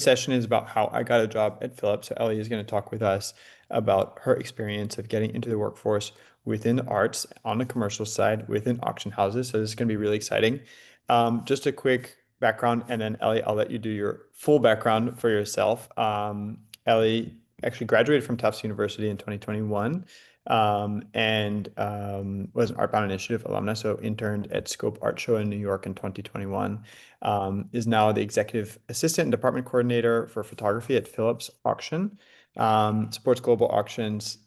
session is about how I got a job at Phillips. So Ellie is going to talk with us about her experience of getting into the workforce within the arts on the commercial side within auction houses. So this is going to be really exciting. Just a quick background, and then Ellie, I'll let you do your full background for yourself. Ellie actually graduated from Tufts University in 2021 and was an ArtBound Initiative alumna, so interned at Scope Art Show in New York in 2021. Is now the executive assistant and department coordinator for photography at Phillips Auction. Supports global auctions,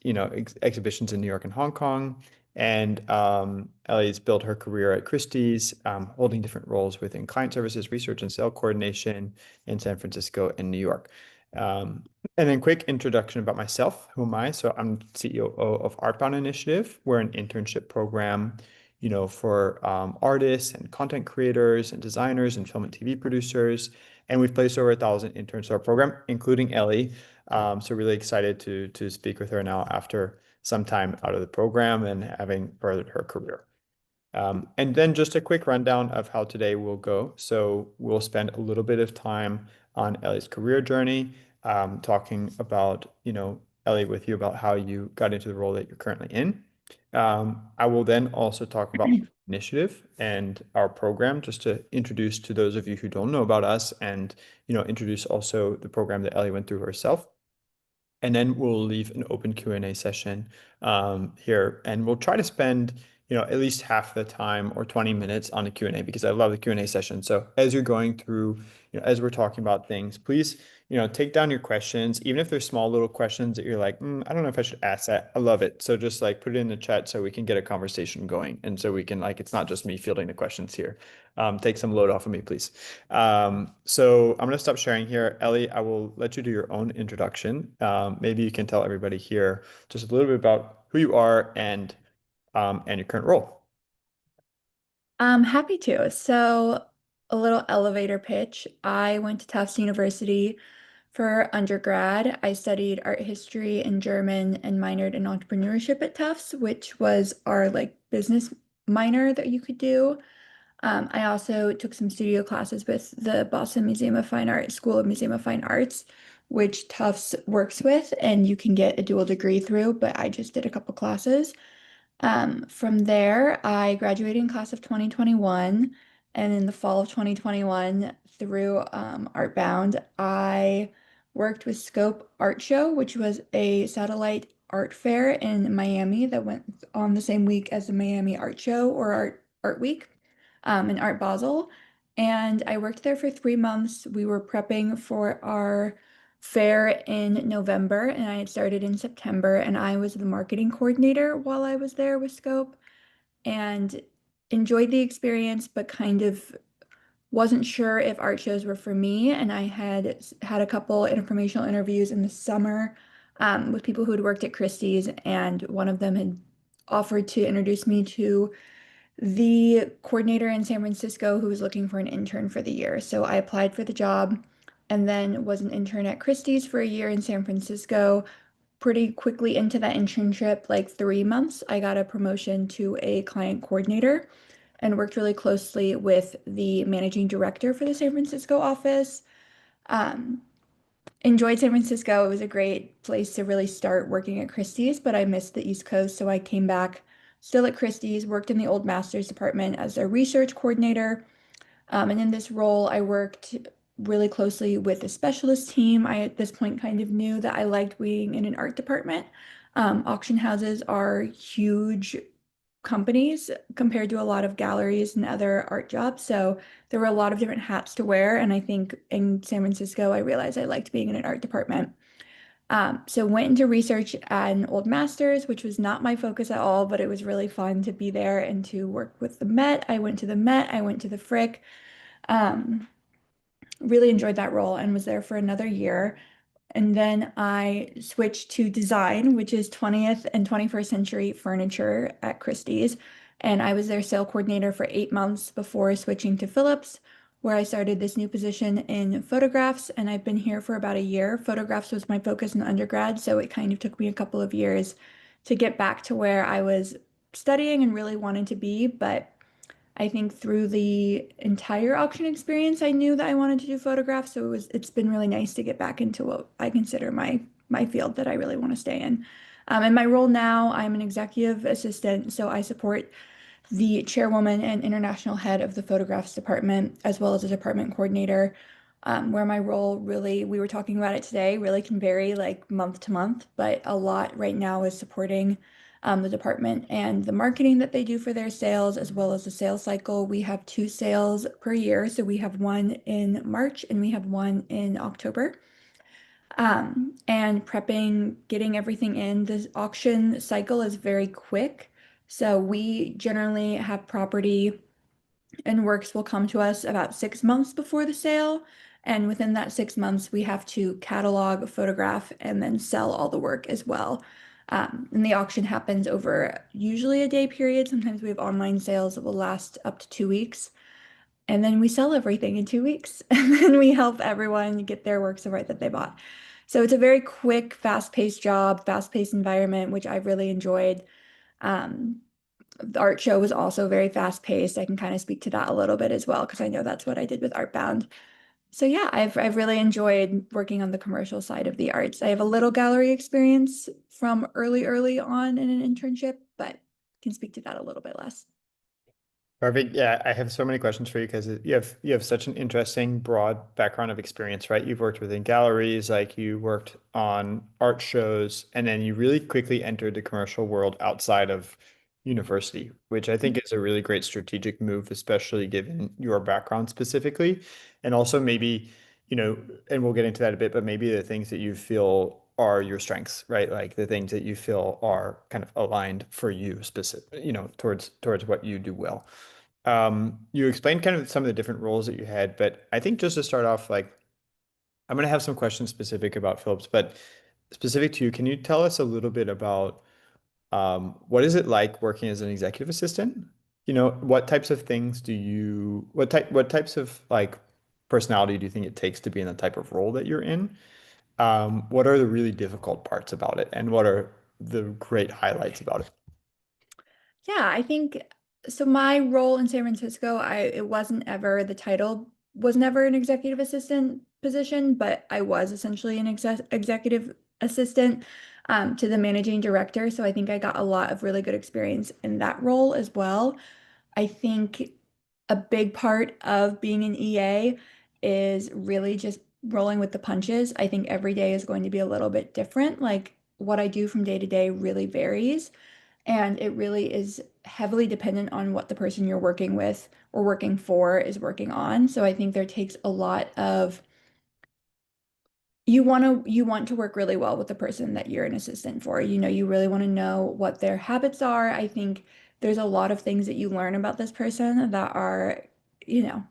exhibitions in New York and Hong Kong. And Ellie's built her career at Christie's, holding different roles within client services, research and sale coordination in San Francisco and New York. And then quick introduction about myself. Who am I? So I'm CEO of ArtBound Initiative. We're an internship program, for artists and content creators and designers and film and TV producers. And we've placed over 1,000 interns to our program, including Ellie. So really excited to speak with her now after some time out of the program and having furthered her career. And then just a quick rundown of how today will go. So we'll spend a little bit of time on Ellie's career journey, talking about, Ellie, with you about how you got into the role that you're currently in. I will then also talk about initiative and our program, just to introduce to those of you who don't know about us and, introduce also the program that Ellie went through herself. And then we'll leave an open Q&A session here, and we'll try to spend at least half the time or 20 minutes on the Q&A because I love the Q&A session. So as you're going through, as we're talking about things, please, take down your questions, even if they're small little questions that you're like, I don't know if I should ask that. I love it. So just like put it in the chat so we can get a conversation going. And so we can it's not just me fielding the questions here. Take some load off of me, please. So I'm going to stop sharing here. Ellie, I will let you do your own introduction. Maybe you can tell everybody here just a little bit about who you are and your current role. Happy to. So, a little elevator pitch. I went to Tufts University for undergrad. I studied art history and German and minored in entrepreneurship at Tufts, which was our business minor that you could do. I also took some studio classes with the Boston Museum of Fine Art School of Museum of Fine Arts, which Tufts works with, and you can get a dual degree through, but I just did a couple classes. From there, I graduated in class of 2021, and in the fall of 2021, through ArtBound, I worked with Scope Art Show, which was a satellite art fair in Miami that went on the same week as the Miami Art Show or Art Week, in Art Basel. And I worked there for 3 months. We were prepping for our fair in November, and I had started in September, and I was the marketing coordinator while I was there with Scope and enjoyed the experience, but kind of wasn't sure if art shows were for me. And I had a couple informational interviews in the summer with people who had worked at Christie's, and one of them had offered to introduce me to the coordinator in San Francisco who was looking for an intern for the year. So I applied for the job and then was an intern at Christie's for a year in San Francisco. Pretty quickly into that internship, like 3 months, I got a promotion to a client coordinator and worked really closely with the managing director for the San Francisco office. Um, Enjoyed San Francisco. It was a great place to really start working at Christie's, but I missed the East Coast, so I came back still at Christie's, worked in the old master's department as a research coordinator. And in this role, I worked really closely with the specialist team. I, at this point, kind of knew that I liked being in an art department. Auction houses are huge companies compared to a lot of galleries and other art jobs. So there were a lot of different hats to wear. And I think in San Francisco, I realized I liked being in an art department. So went into research at an old master's, which was not my focus at all, but it was really fun to be there and to work with the Met. I went to the Met, I went to the Frick. Um, really enjoyed that role and was there for another year. And then I switched to design, which is 20th and 21st century furniture at Christie's. And I was their sale coordinator for 8 months before switching to Phillips, where I started this new position in photographs. And I've been here for about a year. Photographs was my focus in undergrad, so it kind of took me a couple of years to get back to where I was studying and really wanted to be. But I think through the entire auction experience, I knew that I wanted to do photographs. So it's been really nice to get back into what I consider my field that I really want to stay in. In my role now, I'm an executive assistant, so I support the chairwoman and international head of the photographs department, as well as a department coordinator, where my role really, we were talking about it today, really can vary like month to month, but a lot right now is supporting the department and the marketing that they do for their sales, as well as the sales cycle. We have two sales per year, so we have one in March and we have one in October. And prepping, getting everything in. The auction cycle is very quick. So we generally have property and works will come to us about 6 months before the sale. And within that 6 months, we have to catalog, photograph, and then sell all the work as well. And the auction happens over usually a day period. Sometimes we have online sales that will last up to 2 weeks. And then we sell everything in 2 weeks. And then we help everyone get their works of art that they bought. So it's a very quick, fast-paced job, fast-paced environment, which I've really enjoyed. Um, the art show was also very fast-paced. I can kind of speak to that a little bit as well, because I know that's what I did with ArtBound. So yeah, I've really enjoyed working on the commercial side of the arts. I have a little gallery experience from early on in an internship, but can speak to that a little bit less. Perfect. Yeah, I have so many questions for you because you have such an interesting broad background of experience, right? You've worked within galleries, like you worked on art shows, and then you really quickly entered the commercial world outside of university, which I think is a really great strategic move, especially given your background specifically. And also maybe, and we'll get into that a bit, but maybe the things that you feel are your strengths, right? Like the things that you feel are kind of aligned for you specific, towards what you do well. You explained kind of some of the different roles that you had, but I think just to start off, like I'm going to have some questions specific about Phillips, but specific to you, can you tell us a little bit about what is it like working as an executive assistant? What types of things what types of like personality do you think it takes to be in the type of role that you're in? What are the really difficult parts about it, and what are the great highlights about it? Yeah, I think so. My role in San Francisco, it wasn't ever the title was never an executive assistant position, but I was essentially an executive assistant to the managing director. So I think I got a lot of really good experience in that role as well. I think a big part of being an EA is really just rolling with the punches. I think every day is going to be a little bit different. Like what I do from day to day really varies. And it really is heavily dependent on what the person you're working with or working for is working on. So I think there takes a lot of you want to work really well with the person that you're an assistant for. You really want to know what their habits are. I think there's a lot of things that you learn about this person that are, you know,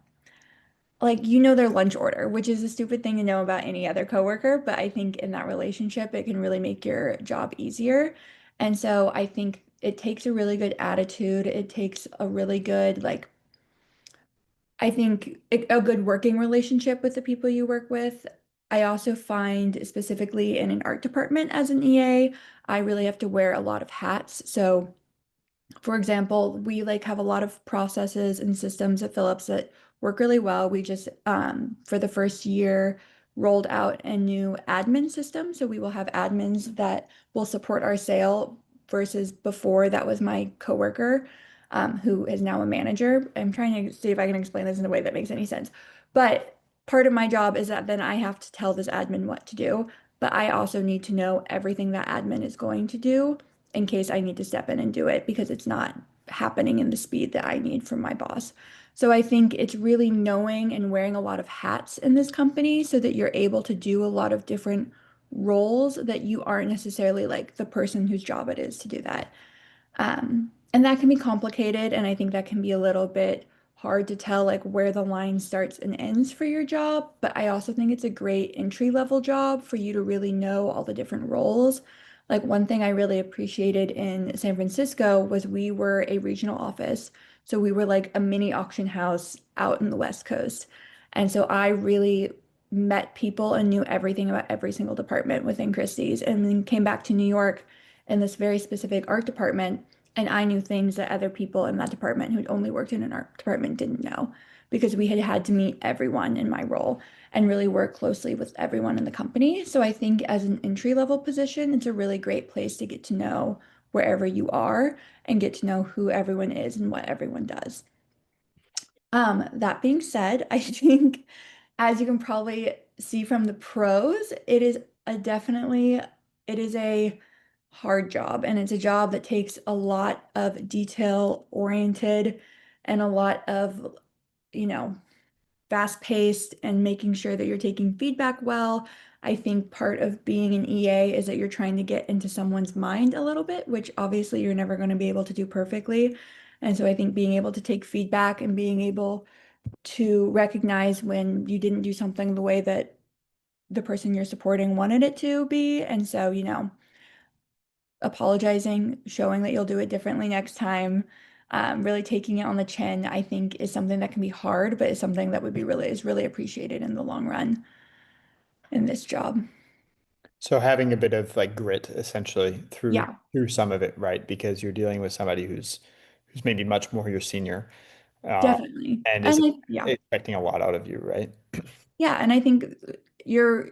like their lunch order, which is a stupid thing to know about any other coworker, but I think in that relationship it can really make your job easier. And so I think it takes a really good attitude. It takes a really good I think a good working relationship with the people you work with. I also find specifically in an art department as an EA, I really have to wear a lot of hats. So for example, we have a lot of processes and systems at Philips that work really well. We just for the first year rolled out a new admin system. So we will have admins that will support our sale versus before that was my coworker who is now a manager. I'm trying to see if I can explain this in a way that makes any sense. But part of my job is that then I have to tell this admin what to do, but I also need to know everything that admin is going to do in case I need to step in and do it because it's not happening in the speed that I need from my boss. So I think it's really knowing and wearing a lot of hats in this company so that you're able to do a lot of different roles that you aren't necessarily like the person whose job it is to do that. And that can be complicated, and I think that can be a little bit hard to tell like where the line starts and ends for your job. But I also think it's a great entry level job for you to really know all the different roles. Like one thing I really appreciated in San Francisco was we were a regional office. So we were like a mini auction house out in the West Coast. And so I really met people and knew everything about every single department within Christie's and then came back to New York in this very specific art department And I knew things that other people in that department who'd only worked in an art department didn't know because we had had to meet everyone in my role and really work closely with everyone in the company. So I think as an entry level position, it's a really great place to get to know wherever you are and get to know who everyone is and what everyone does. That being said, I think as you can probably see from the pros, it is a hard job and it's a job that takes a lot of detail oriented and a lot of, you know, fast paced and making sure that you're taking feedback well. I think part of being an EA is that you're trying to get into someone's mind a little bit, which obviously you're never going to be able to do perfectly. And so I think being able to take feedback and being able to recognize when you didn't do something the way that the person you're supporting wanted it to be. And so, apologizing, showing that you'll do it differently next time, really taking it on the chin, I think is something that can be hard, but is something that is really appreciated in the long run in this job. So having a bit of like grit essentially Yeah, through some of it, right? Because you're dealing with somebody who's maybe much more your senior, uh, definitely. and is And yeah. expecting a lot out of you, right? Yeah, and I think you're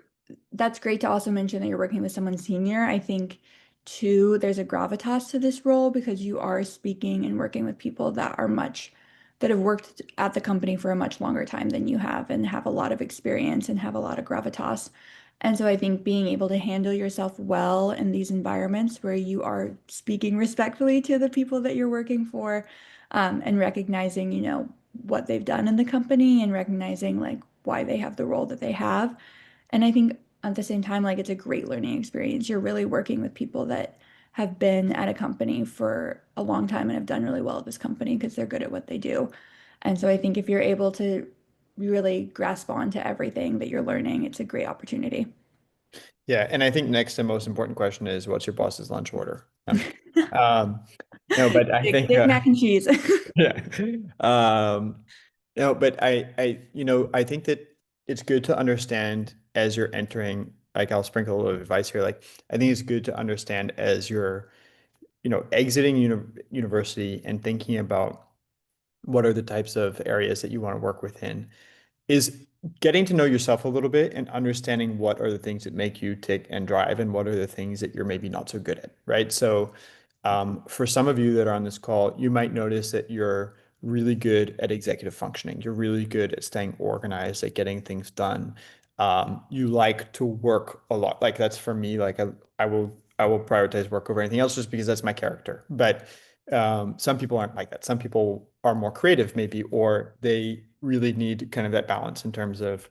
that's great to also mention that you're working with someone senior. I think too, there's a gravitas to this role because you are speaking and working with people that have worked at the company for a much longer time than you have and have a lot of experience and have a lot of gravitas. And so I think being able to handle yourself well in these environments where you are speaking respectfully to the people that you're working for, and recognizing, what they've done in the company and recognizing like why they have the role that they have. And I think at the same time, like it's a great learning experience. You're really working with people that have been at a company for a long time and have done really well at this company because they're good at what they do. And so I think if you're able to really grasp on to everything that you're learning, it's a great opportunity. Yeah, and I think next the most important question is what's your boss's lunch order? Um, no, but I think Big mac and cheese. yeah. No, but I think that it's good to understand as you're entering, like I'll sprinkle a little advice here. Like I think it's good to understand as you're, exiting university and thinking about what are the types of areas that you want to work within is getting to know yourself a little bit and understanding what are the things that make you tick and drive and what are the things that you're maybe not so good at, right? So, for some of you that are on this call, you might notice that you're really good at executive functioning. You're really good at staying organized, at getting things done. You like to work a lot. Like that's for me, like I will prioritize work over anything else just because that's my character. But some people aren't like that. Some people are more creative, maybe, or they really need kind of that balance in terms of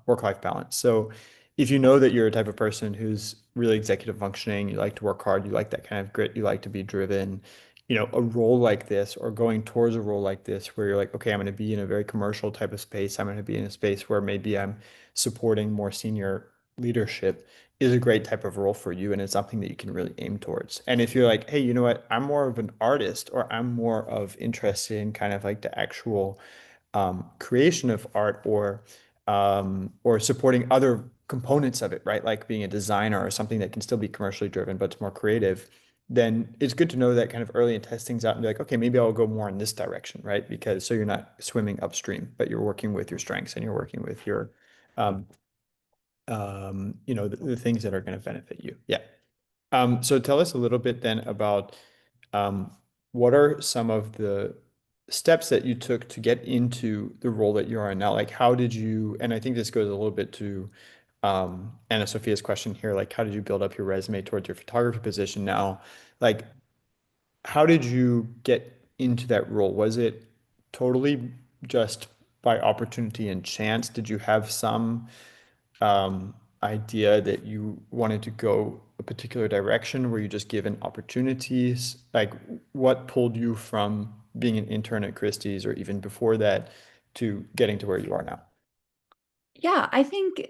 work-life balance. So if you know that you're a type of person who's really executive functioning, you like to work hard, you like that kind of grit, you like to be driven, a role like this or going towards a role like this where you're like, okay, I'm going to be in a very commercial type of space. I'm going to be in a space where maybe I'm supporting more senior leadership is a great type of role for you and it's something that you can really aim towards. And if you're like, hey, you know what, I'm more of an artist or I'm more of interested in kind of like the actual creation of art or supporting other components of it, right? Like being a designer or something that can still be commercially driven, but it's more creative, then it's good to know that kind of early and test things out and be like, okay, maybe I'll go more in this direction, right? Because so you're not swimming upstream, but you're working with your strengths and you're working with your um, the things that are going to benefit you. Yeah. So tell us a little bit then about um, what are some of the steps that you took to get into the role that you are in now? Like, how did you, and I think this goes a little bit to Anna Sophia's question here, like, how did you build up your resume towards your photography position now? Like, how did you get into that role? Was it totally just by opportunity and chance? Did you have some idea that you wanted to go a particular direction? Were you just given opportunities? Like, what pulled you from being an intern at Christie's or even before that to getting to where you are now? Yeah, I think,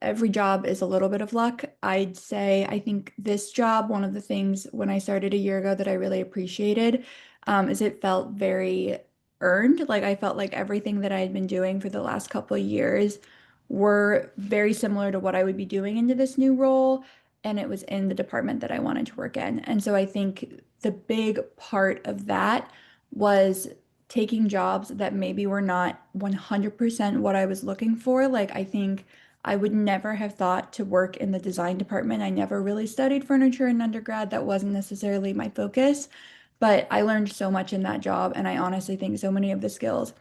every job is a little bit of luck. I'd say I think this job, one of the things when I started a year ago that I really appreciated, is it felt very earned. Like I felt like everything that I had been doing for the last couple of years were very similar to what I would be doing into this new role. and it was in the department that I wanted to work in. And so I think the big part of that was taking jobs that maybe were not 100% what I was looking for. Like, I think I would never have thought to work in the design department. I never really studied furniture in undergrad. That wasn't necessarily my focus, but I learned so much in that job. And I honestly think so many of the skills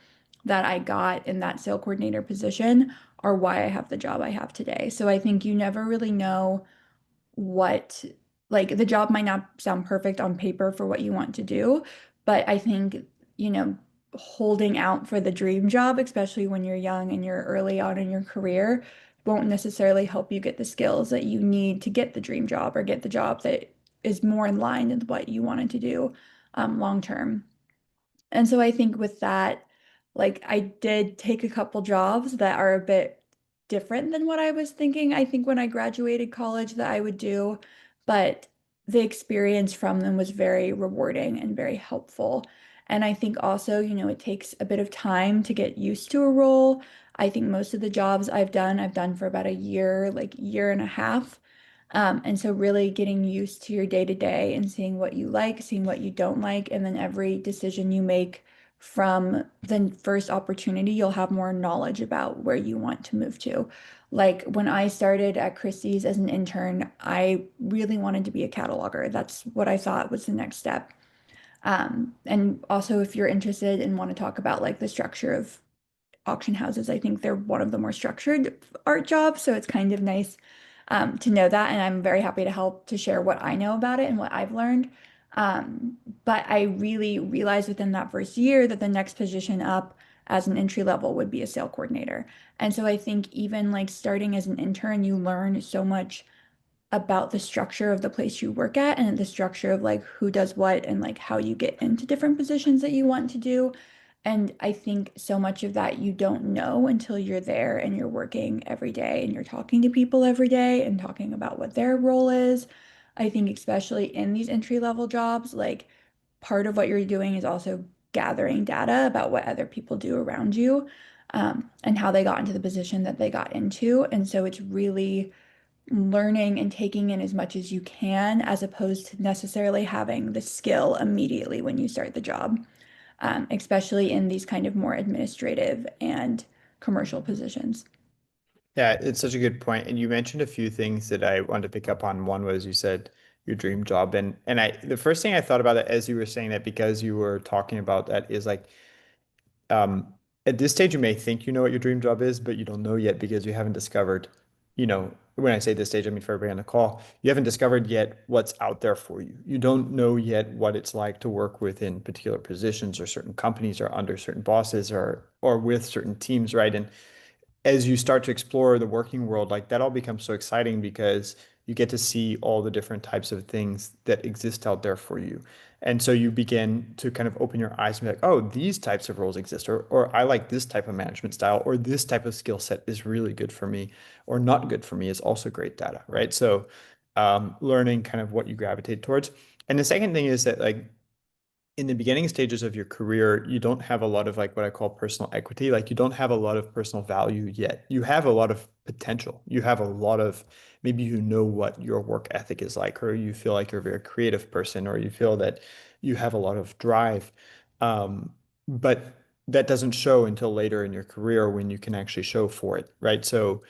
that I got in that sale coordinator position are why I have the job I have today. So I think you never really know what, like, the job might not sound perfect on paper for what you want to do, but I think, you know, holding out for the dream job, especially when you're young and you're early on in your career, won't necessarily help you get the skills that you need to get the dream job or get the job that is more in line with what you wanted to do long term. And so I think with that, like, I did take a couple jobs that are a bit different than what I was thinking. I think when I graduated college that I would do, but the experience from them was very rewarding and very helpful. And I think also, it takes a bit of time to get used to a role. I think most of the jobs I've done for about a year, like year and a half. And so really getting used to your day to day and seeing what you like, seeing what you don't like, and then every decision you make from the first opportunity, you'll have more knowledge about where you want to move to. Like when I started at Christie's as an intern, I really wanted to be a cataloger. That's what I thought was the next step. And also if you're interested and want to talk about like the structure of auction houses. I think they're one of the more structured art jobs, so it's kind of nice to know that, and I'm very happy to help to share what I know about it and what I've learned. But I really realized within that first year that the next position up as an entry level would be a sale coordinator. And so I think even like starting as an intern, you learn so much about the structure of the place you work at and the structure of like who does what and like how you get into different positions that you want to do. And I think so much of that you don't know until you're there and you're working every day and you're talking to people every day and talking about what their role is. I think especially in these entry level jobs, like part of what you're doing is also gathering data about what other people do around you, and how they got into the position that they got into. And so it's really learning and taking in as much as you can, as opposed to necessarily having the skill immediately when you start the job, especially in these kind of more administrative and commercial positions. Yeah, it's such a good point. And you mentioned a few things that I wanted to pick up on. One was you said your dream job. And I the first thing I thought about it as you were saying that because you were talking about that is like um, at this stage, you may think you know what your dream job is, but you don't know yet because you haven't discovered, when I say this stage, I mean for everybody on the call, you haven't discovered yet what's out there for you. You don't know yet what it's like to work within particular positions or certain companies or under certain bosses or with certain teams, right? And as you start to explore the working world, like that all becomes so exciting because you get to see all the different types of things that exist out there for you. And so you begin to kind of open your eyes and be like, oh, these types of roles exist, or I like this type of management style, or this type of skill set is really good for me, or not good for me is also great data, right? So learning kind of what you gravitate towards. And the second thing is that like in the beginning stages of your career, you don't have a lot of like what I call personal equity. Like you don't have a lot of personal value yet. You have a lot of potential. You have a lot of maybe you know what your work ethic is like, or you feel like you're a very creative person, or you feel that you have a lot of drive. But that doesn't show until later in your career when you can actually show for it, right? So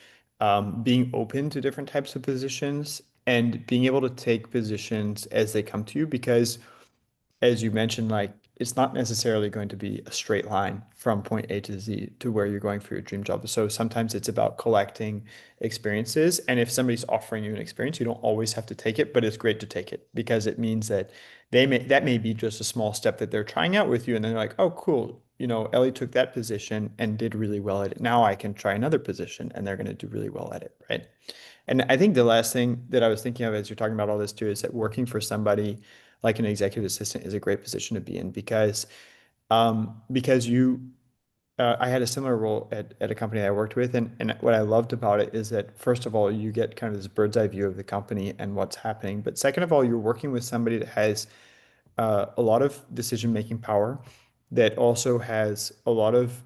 being open to different types of positions and being able to take positions as they come to you because as you mentioned, like it's not necessarily going to be a straight line from point A to Z to where you're going for your dream job. So sometimes it's about collecting experiences. And if somebody's offering you an experience, you don't always have to take it, but it's great to take it because it means that that may be just a small step that they're trying out with you. And then they're like, oh, cool. Ellie took that position and did really well at it. Now I can try another position and they're going to do really well at it, right? And I think the last thing that I was thinking of as you're talking about all this too is that working for somebody like an executive assistant is a great position to be in because you I had a similar role at a company I worked with and what I loved about it is that first of all you get kind of this bird's eye view of the company and what's happening, but second of all you're working with somebody that has a lot of decision making power that also has a lot of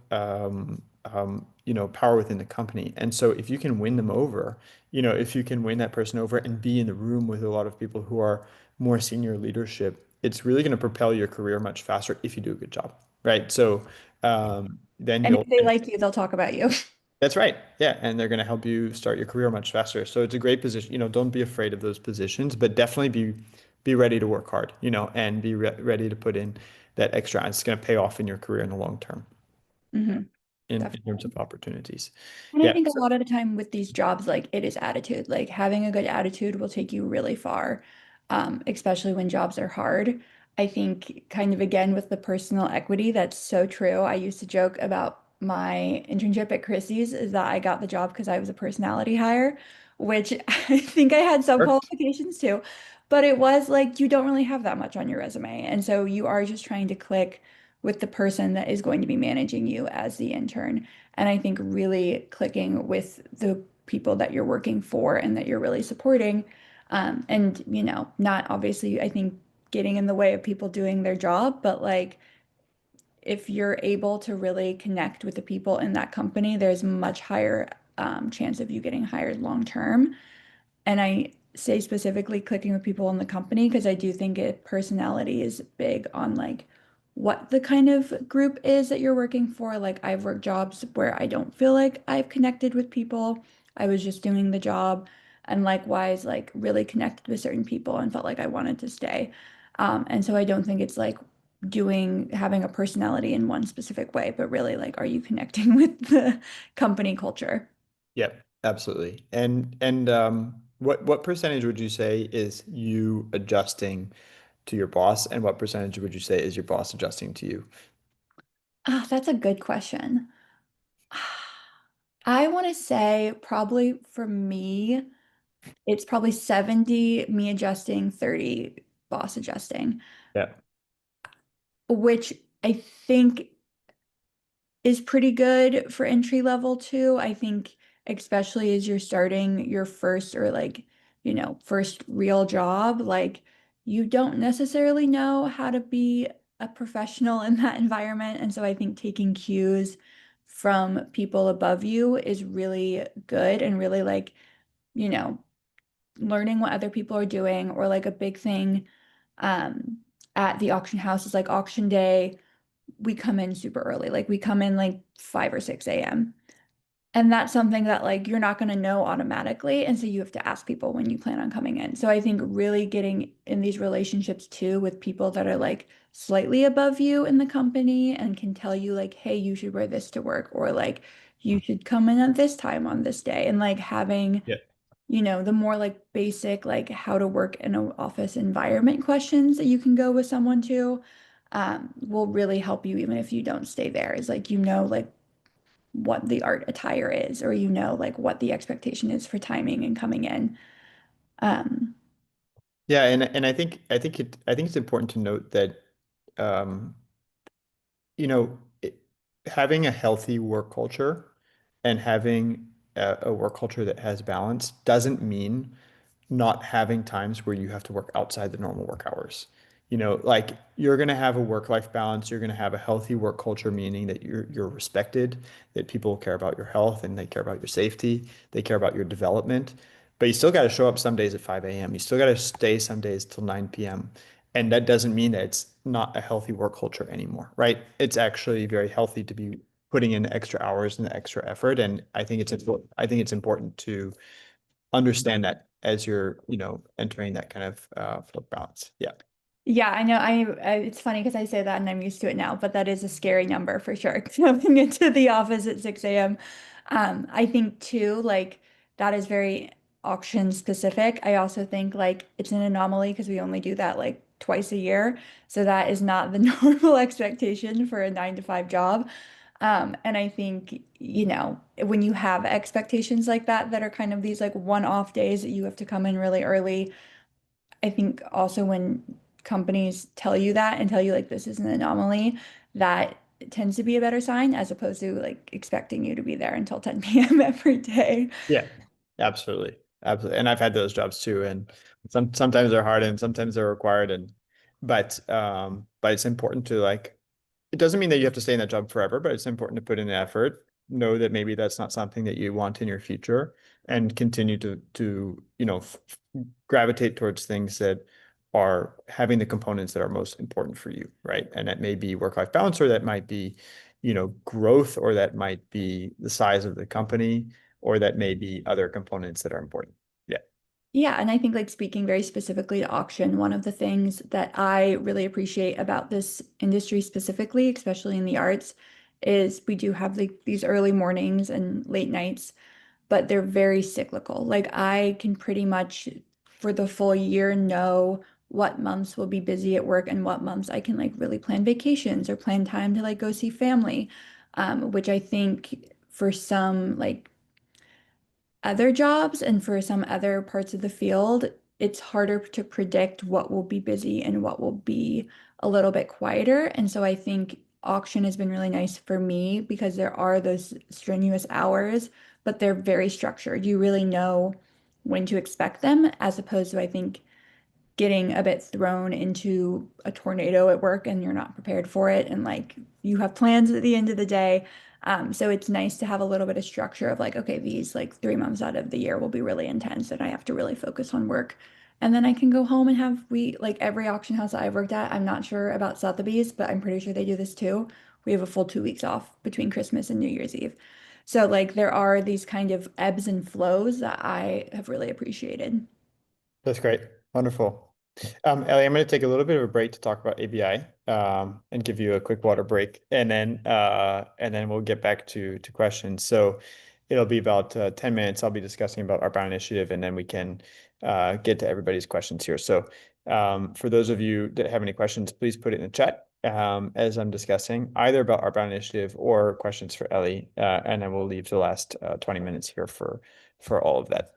power within the company. And so if you can win them over, if you can win that person over and be in the room with a lot of people who are more senior leadership, it's really going to propel your career much faster if you do a good job, right? So then And if you'll, they like you, they'll talk about you. that's right. Yeah. And they're going to help you start your career much faster. So it's a great position. Don't be afraid of those positions, but definitely be ready to work hard, and be ready to put in that extra. And it's going to pay off in your career in the long term Hmm. in terms of opportunities. And I Yeah. think a lot of the time with these jobs, like it is attitude. Like having a good attitude will take you really far, especially when jobs are hard. I think kind of again with the personal equity, that's so true. I used to joke about my internship at Christie's is that I got the job because I was a personality hire, which I think I had some Sure. qualifications too, but it was like you don't really have that much on your resume. And so you are just trying to click with the person that is going to be managing you as the intern. And I think really clicking with the people that you're working for and that you're really supporting. And, not obviously, I think getting in the way of people doing their job, but like if you're able to really connect with the people in that company, there's much higher chance of you getting hired long term. And I say specifically clicking with people in the company because I do think personality is big on like what the kind of group is that you're working for. Like I've worked jobs where I don't feel like I've connected with people. I was just doing the job and likewise like really connected with certain people and felt like I wanted to stay. And so I don't think it's like having a personality in one specific way, but really like are you connecting with the company culture? Yep, absolutely. And what percentage would you say is you adjusting to your boss, and what percentage would you say is your boss adjusting to you? Ah, that's a good question. I want to say probably for me, it's probably 70 me adjusting, 30 boss adjusting, Yeah. which I think is pretty good for entry level too. I think especially as you're starting your first or like, first real job, like you don't necessarily know how to be a professional in that environment. And so I think taking cues from people above you is really good and really like, you know, learning what other people are doing or like a big thing um at the auction house is like auction day we come in super early. Like we come in like 5 or 6 a.m. And that's something that like you're not going to know automatically. And so you have to ask people when you plan on coming in. So I think really getting in these relationships too with people that are like slightly above you in the company and can tell you like, hey, you should wear this to work or like you should come in at this time on this day. And like having, Yeah. the more like basic like how to work in an office environment questions that you can go with someone to will really help you even if you don't stay there. Is like like what the art attire is, or like what the expectation is for timing and coming in. Um, Yeah, and I think it's important to note that um, you know, it, having a healthy work culture and having a work culture that has balance doesn't mean not having times where you have to work outside the normal work hours. Like you're going to have a work-life balance, you're going to have a healthy work culture, meaning that you're respected, that people care about your health and they care about your safety, they care about your development. But you still got to show up some days at 5 a.m. You still got to stay some days till 9 p.m. And that doesn't mean that it's not a healthy work culture anymore, right? It's actually very healthy to be putting in the extra hours and the extra effort. And I think it's important to understand that as you're, entering that kind of work balance. Yeah. Yeah, I know. It's funny because I say that and I'm used to it now, but that is a scary number for sure. Coming into the office at 6 a.m. I think too, like that is very auction specific. I also think like it's an anomaly because we only do that like twice a year. So that is not the normal expectation for a 9 to 5 job. And I think, when you have expectations like that, that are kind of these like one-off days that you have to come in really early. I think also when companies tell you that and tell you like this is an anomaly, that tends to be a better sign as opposed to like expecting you to be there until 10 p.m. every day. Yeah, absolutely. Absolutely. And I've had those jobs too. And sometimes they're hard and sometimes they're required. But it's important to like, it doesn't mean that you have to stay in that job forever, but it's important to put in the effort. know that maybe that's not something that you want in your future, and continue to gravitate towards things that are having the components that are most important for you, right? And that may be work-life balance, or that might be, growth, or that might be the size of the company, or that may be other components that are important. Yeah. Yeah, and I think like speaking very specifically to auction, one of the things that I really appreciate about this industry specifically, especially in the arts, is we do have like these early mornings and late nights, but they're very cyclical. Like I can pretty much for the full year know what months will be busy at work and what months I can like really plan vacations or plan time to like go see family, which I think for some like other jobs and for some other parts of the field, it's harder to predict what will be busy and what will be a little bit quieter. And so I think auction has been really nice for me because there are those strenuous hours, but they're very structured. You really know when to expect them, as opposed to, I think, getting a bit thrown into a tornado at work and you're not prepared for it and like you have plans at the end of the day. So it's nice to have a little bit of structure of like, okay, these like 3 months out of the year will be really intense and I have to really focus on work. And then I can go home and have we like every auction house that I've worked at, I'm not sure about Sotheby's, but I'm pretty sure they do this too. We have a full 2 weeks off between Christmas and New Year's Eve. So like there are these kind of ebbs and flows that I have really appreciated. That's great. Wonderful. Ellie, I'm going to take a little bit of a break to talk about ABI, and give you a quick water break, and then we'll get back to questions. So it'll be about 10 minutes. I'll be discussing about ArtBound Initiative, and then we can get to everybody's questions here. So for those of you that have any questions, please put it in the chat as I'm discussing, either about ArtBound Initiative or questions for Ellie, and then we'll leave the last 20 minutes here for all of that.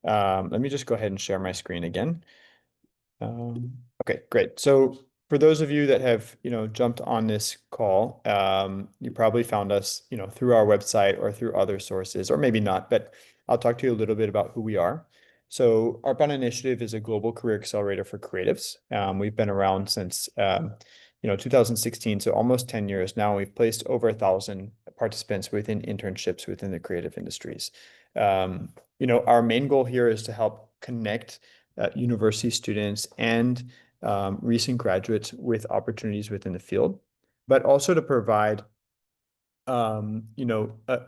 Let me just go ahead and share my screen again. Okay, great. So for those of you that have, jumped on this call, you probably found us, through our website or through other sources, or maybe not, but I'll talk to you a little bit about who we are. So ArtBound Initiative is a global career accelerator for creatives. We've been around since, 2016, so almost 10 years now. We've placed over 1,000 participants within internships within the creative industries. Our main goal here is to help connect university students and recent graduates with opportunities within the field, but also to provide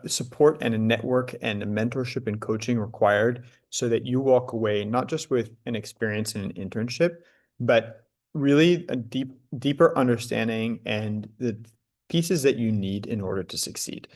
support and a network and a mentorship and coaching required so that you walk away not just with an experience in an internship, but really a deeper understanding and the pieces that you need in order to succeed.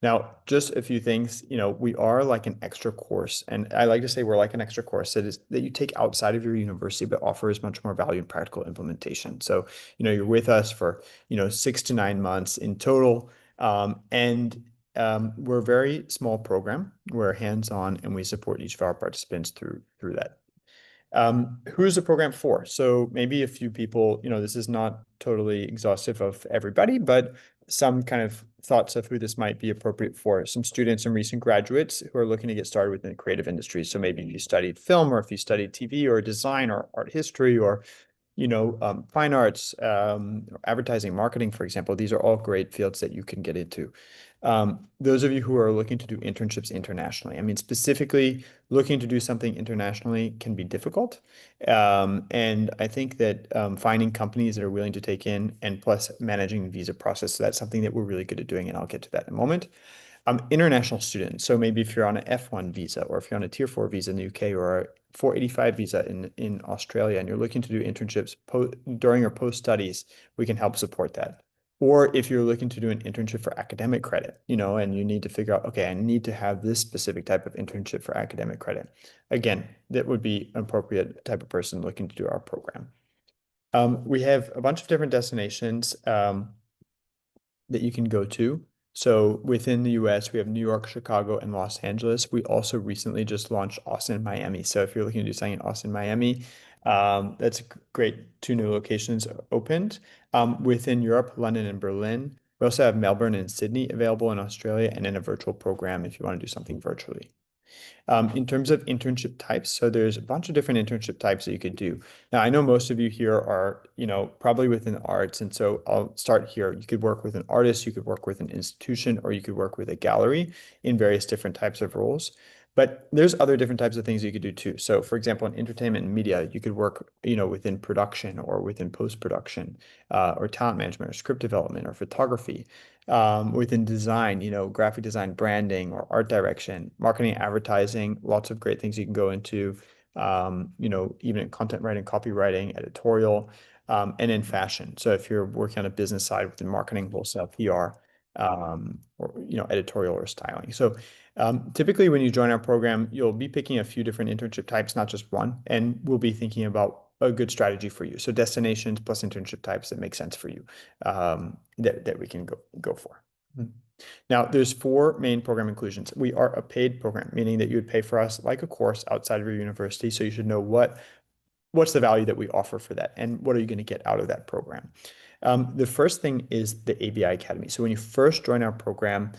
Now, just a few things, we are like an extra course, and I like to say we're like an extra course that you take outside of your university, but offers much more value and practical implementation. So, you're with us for 6 to 9 months in total. And we're a very small program. We're hands-on and we support each of our participants through that. Who is the program for? So maybe a few people, this is not totally exhaustive of everybody, but some kind of thoughts of who this might be appropriate for. Some students and recent graduates who are looking to get started within the creative industry. So maybe if you studied film, or if you studied TV or design or art history, or fine arts, advertising, marketing, for example. These are all great fields that you can get into. Those of you who are looking to do internships internationally, I mean, specifically looking to do something internationally can be difficult. And I think that finding companies that are willing to take in, and plus managing the visa process, so that's something that we're really good at doing, and I'll get to that in a moment. International students. So maybe if you're on an F1 visa, or if you're on a Tier 4 visa in the UK, or a 485 visa in Australia, and you're looking to do internships during or post studies, we can help support that. Or if you're looking to do an internship for academic credit, and you need to figure out, okay, I need to have this specific type of internship for academic credit. Again, that would be an appropriate type of person looking to do our program. We have a bunch of different destinations that you can go to. So within the US, we have New York, Chicago, and Los Angeles. We also recently just launched Austin, Miami. So if you're looking to do something in Austin, Miami, that's great. 2 new locations opened. Within Europe, London and Berlin. We also have Melbourne and Sydney available in Australia, and in a virtual program if you want to do something virtually. In terms of internship types, so there's a bunch of different internship types that you could do. Now, I know most of you here are, probably within arts, and so I'll start here. You could work with an artist, you could work with an institution, or you could work with a gallery in various different types of roles. But there's other different types of things you could do too. So, for example, in entertainment and media, you could work, within production or within post-production, or talent management or script development or photography. Within design, graphic design, branding, or art direction, marketing, advertising, lots of great things you can go into, even in content writing, copywriting, editorial, and in fashion. So if you're working on a business side within marketing, wholesale, PR, or, editorial or styling. So typically when you join our program, you'll be picking a few different internship types, not just one, and we'll be thinking about a good strategy for you. So destinations plus internship types that make sense for you, that we can go for. Now, there's four main program inclusions. We are a paid program, meaning that you would pay for us like a course outside of your university. So you should know what's the value that we offer for that, and what are you going to get out of that program. The first thing is the ABI Academy. So when you first join our program,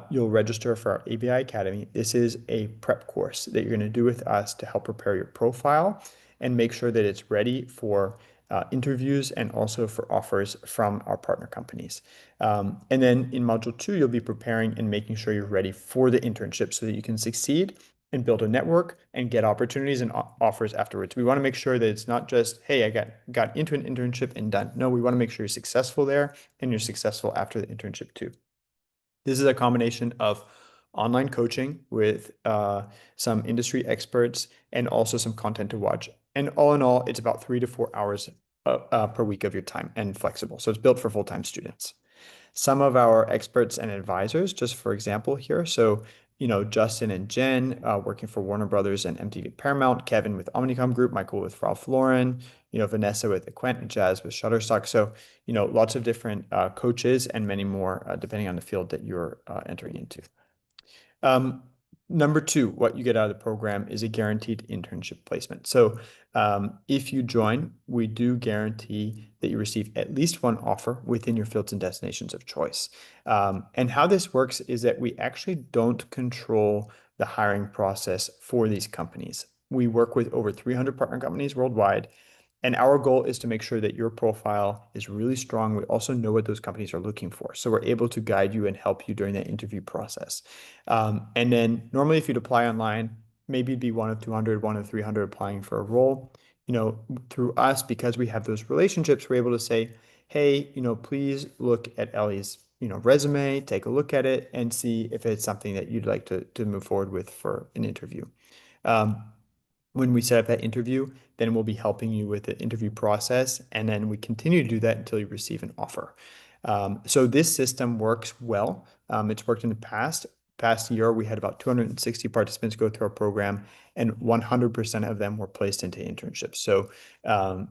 you'll register for our ABI Academy. This is a prep course that you're going to do with us to help prepare your profile and make sure that it's ready for interviews and also for offers from our partner companies. And then in module 2, you'll be preparing and making sure you're ready for the internship so that you can succeed and build a network and get opportunities and offers afterwards. We want to make sure that it's not just, hey, I got into an internship and done. No, we want to make sure you're successful there and you're successful after the internship too. This is a combination of online coaching with some industry experts and also some content to watch. And all in all, it's about 3 to 4 hours per week of your time and flexible. So it's built for full-time students. Some of our experts and advisors, just for example here. So, Justin and Jen working for Warner Brothers and MTV Paramount, Kevin with Omnicom Group, Michael with Ralph Lauren, Vanessa with Equent and Jazz with Shutterstock. So, lots of different coaches and many more depending on the field that you're entering into. Number two, what you get out of the program is a guaranteed internship placement. So if you join, we do guarantee that you receive at least one offer within your fields and destinations of choice. And how this works is that we actually don't control the hiring process for these companies. We work with over 300 partner companies worldwide. And our goal is to make sure that your profile is really strong. We also know what those companies are looking for. So we're able to guide you and help you during that interview process. And then normally if you'd apply online, maybe it'd be one of 200, one of 300 applying for a role. Through us, because we have those relationships, we're able to say, hey, please look at Ellie's, resume, take a look at it and see if it's something that you'd like to move forward with for an interview. When we set up that interview, then we'll be helping you with the interview process. And then we continue to do that until you receive an offer. So this system works well. It's worked in the past year. We had about 260 participants go through our program, and 100% of them were placed into internships. So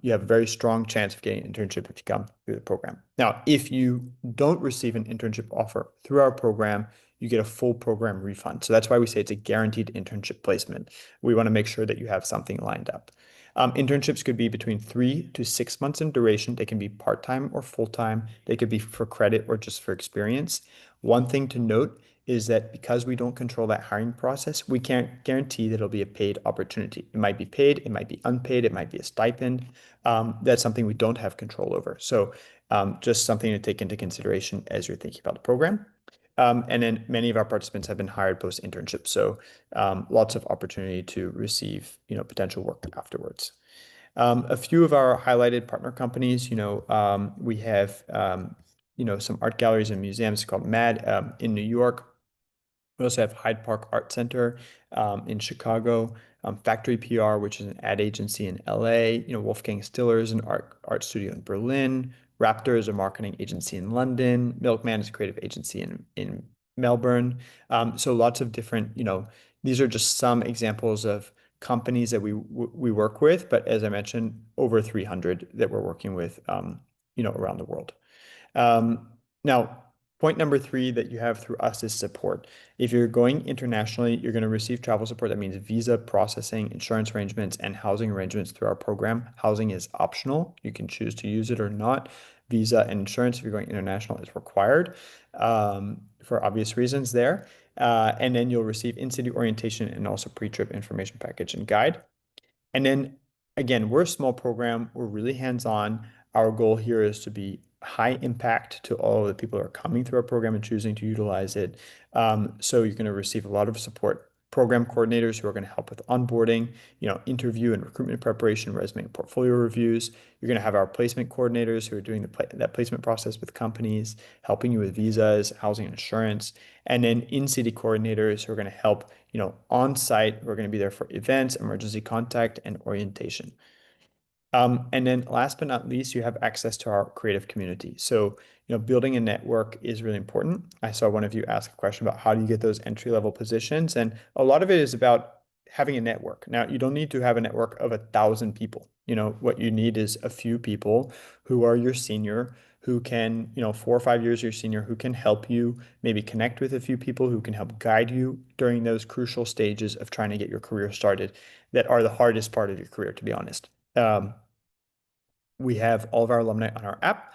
you have a very strong chance of getting an internship if you come through the program. Now, if you don't receive an internship offer through our program, you get a full program refund. So that's why we say it's a guaranteed internship placement. We want to make sure that you have something lined up. Internships could be between 3 to 6 months in duration. They can be part-time or full-time. They could be for credit or just for experience. One thing to note is that because we don't control that hiring process, we can't guarantee that it'll be a paid opportunity. It might be paid, it might be unpaid, it might be a stipend. That's something we don't have control over. So just something to take into consideration as you're thinking about the program. And then many of our participants have been hired post-internship. So lots of opportunity to receive, potential work afterwards. A few of our highlighted partner companies, we have, some art galleries and museums called MAD in New York. We also have Hyde Park Art Center in Chicago, Factory PR, which is an ad agency in LA, Wolfgang Stiller is an art studio in Berlin, Raptor is a marketing agency in London, Milkman is a creative agency in Melbourne. So lots of different, these are just some examples of companies that we work with, but as I mentioned, over 300 that we're working with, around the world. Now, point number 3 that you have through us is support. If you're going internationally, you're going to receive travel support. That means visa processing, insurance arrangements, and housing arrangements through our program. Housing is optional. You can choose to use it or not. Visa and insurance, if you're going international, is required for obvious reasons there. And then you'll receive in-city orientation and also pre-trip information package and guide. And then again, we're a small program. We're really hands-on. Our goal here is to be high impact to all of the people who are coming through our program and choosing to utilize it. So you're going to receive a lot of support. Program coordinators who are going to help with onboarding, interview and recruitment preparation, resume and portfolio reviews. You're going to have our placement coordinators who are doing that placement process with companies, helping you with visas, housing, and insurance, and then in-city coordinators who are going to help on site. We're going to be there for events, emergency contact, and orientation. And then last but not least, you have access to our creative community. So, building a network is really important. I saw one of you ask a question about how do you get those entry-level positions, and a lot of it is about having a network. Now, you don't need to have a network of 1,000 people. What you need is a few people who are your senior, who can, 4 or 5 years your senior, who can help you maybe connect with a few people who can help guide you during those crucial stages of trying to get your career started that are the hardest part of your career, to be honest. We have all of our alumni on our app.